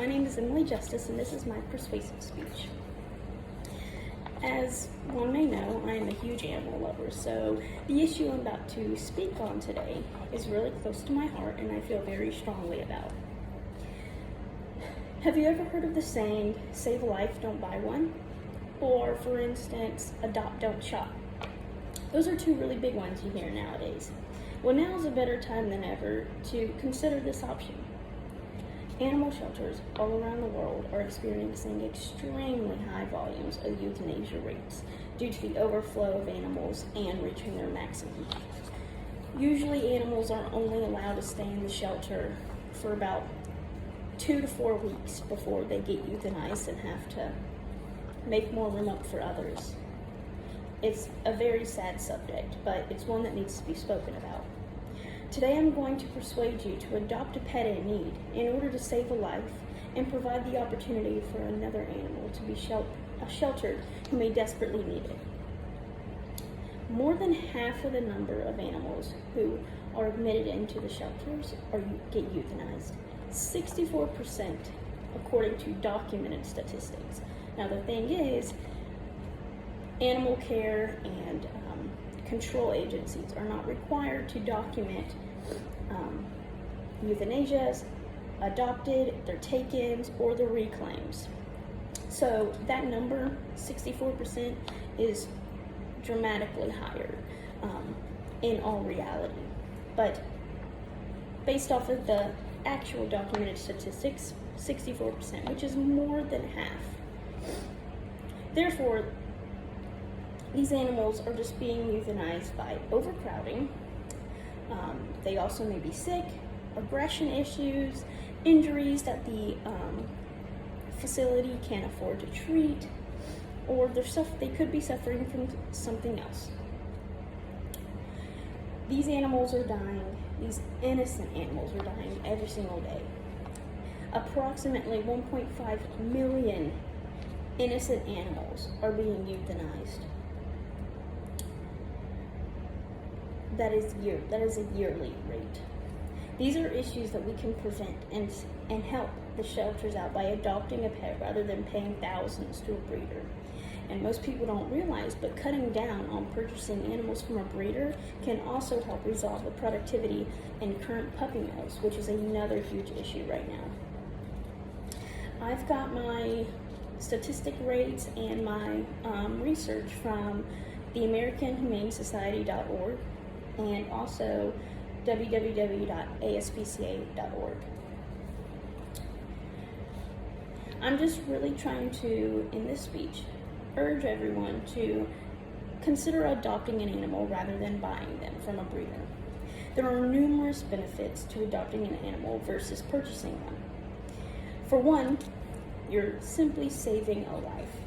My name is Emily Justice, and this is my persuasive speech. As one may know, I am a huge animal lover, so the issue I'm about to speak on today is really close to my heart and I feel very strongly about. Have you ever heard of the saying, save a life, don't buy one? Or, for instance, adopt, don't shop? Those are two really big ones you hear nowadays. Well, now is a better time than ever to consider this option. Animal shelters all around the world are experiencing extremely high volumes of euthanasia rates due to the overflow of animals and reaching their maximum. Usually animals are only allowed to stay in the shelter for about 2 to 4 weeks before they get euthanized and have to make more room up for others. It's a very sad subject, but it's one that needs to be spoken about. Today I'm going to persuade you to adopt a pet in need in order to save a life and provide the opportunity for another animal to be sheltered who may desperately need it. More than half of the number of animals who are admitted into the shelters get euthanized. 64% according to documented statistics. Now the thing is, animal care and control agencies are not required to document euthanasias, adopted, their take-ins, or their reclaims. So that number, 64%, is dramatically higher in all reality. But based off of the actual documented statistics, 64%, which is more than half. Therefore, these animals are just being euthanized by overcrowding. They also may be sick, aggression issues, injuries that the facility can't afford to treat, or they could be suffering from something else. These animals are dying, these innocent animals are dying every single day. Approximately 1.5 million innocent animals are being euthanized. That is a yearly rate. These are issues that we can prevent and help the shelters out by adopting a pet rather than paying thousands to a breeder. And most people don't realize, but cutting down on purchasing animals from a breeder can also help resolve the productivity in current puppy mills, which is another huge issue right now. I've got my statistic rates and my research from the American Humane Society.org and also www.aspca.org. I'm just really trying to, in this speech, urge everyone to consider adopting an animal rather than buying them from a breeder. There are numerous benefits to adopting an animal versus purchasing one. For one, you're simply saving a life.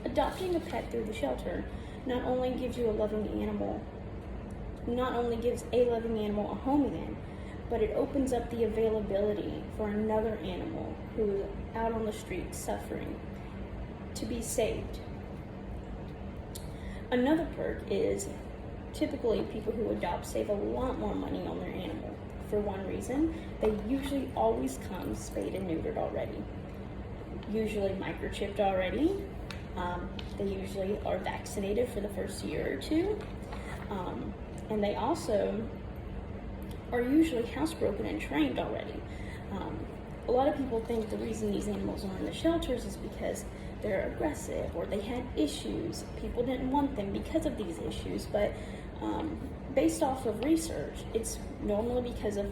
Adopting a pet through the shelter not only gives a loving animal a home again, but it opens up the availability for another animal who is out on the street suffering to be saved. Another perk is typically people who adopt save a lot more money on their animal. For one reason, they usually always come spayed and neutered already, usually microchipped already. They usually are vaccinated for the first year or two. And they also are usually housebroken and trained already. A lot of people think the reason these animals are in the shelters is because they're aggressive or they had issues. People didn't want them because of these issues, but based off of research, it's normally because of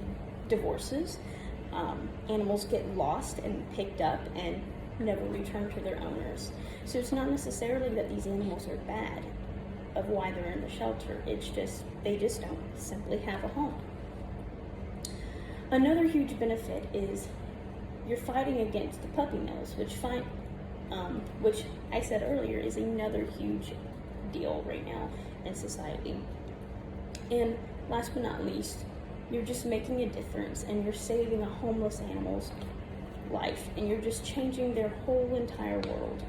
divorces. Animals get lost and picked up and never return to their owners. So it's not necessarily that these animals are bad of why they're in the shelter. It's just they just don't simply have a home. Another huge benefit is you're fighting against the puppy mills, which I said earlier is another huge deal right now in society. And last but not least, you're just making a difference and you're saving a homeless animal's life and you're just changing their whole entire world.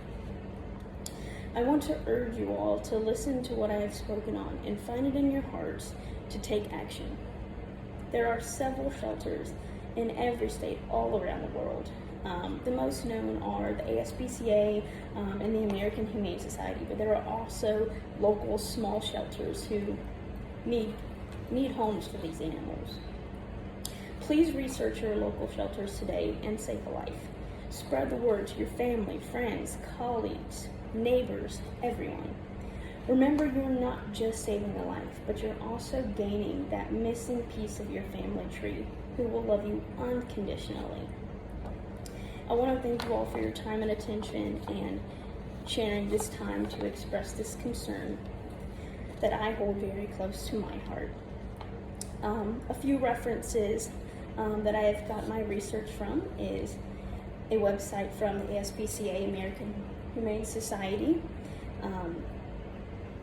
I want to urge you all to listen to what I have spoken on and find it in your hearts to take action. There are several shelters in every state all around the world. The most known are the ASPCA and the American Humane Society, but there are also local small shelters who need homes for these animals. Please research your local shelters today and save a life. Spread the word to your family, friends, colleagues, neighbors, everyone. Remember, you're not just saving a life, but you're also gaining that missing piece of your family tree who will love you unconditionally. I want to thank you all for your time and attention and sharing this time to express this concern that I hold very close to my heart. A few references that I have got my research from is a website from the ASPCA, American Humane Society.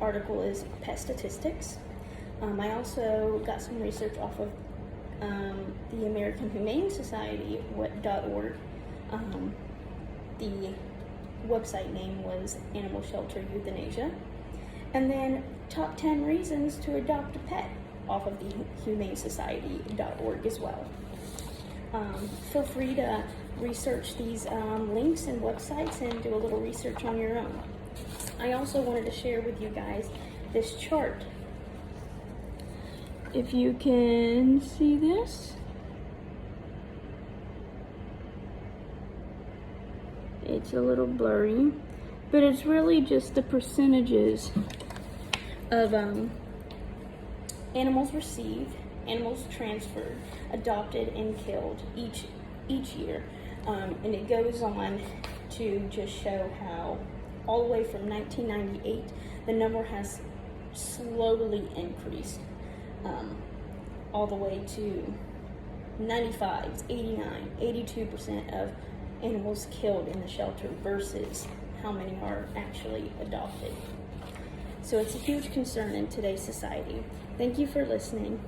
Article is Pet Statistics. I also got some research off of the American Humane Society.org. The website name was Animal Shelter Euthanasia. And then top 10 reasons to adopt a pet off of the humanesociety.org as well. Feel free to research these links and websites and do a little research on your own. I also wanted to share with you guys this chart. If you can see this. It's a little blurry, but it's really just the percentages of animals received, animals transferred, adopted, and killed each year. And it goes on to just show how all the way from 1998, the number has slowly increased, all the way to 95, 89, 82% of animals killed in the shelter versus how many are actually adopted. So it's a huge concern in today's society. Thank you for listening.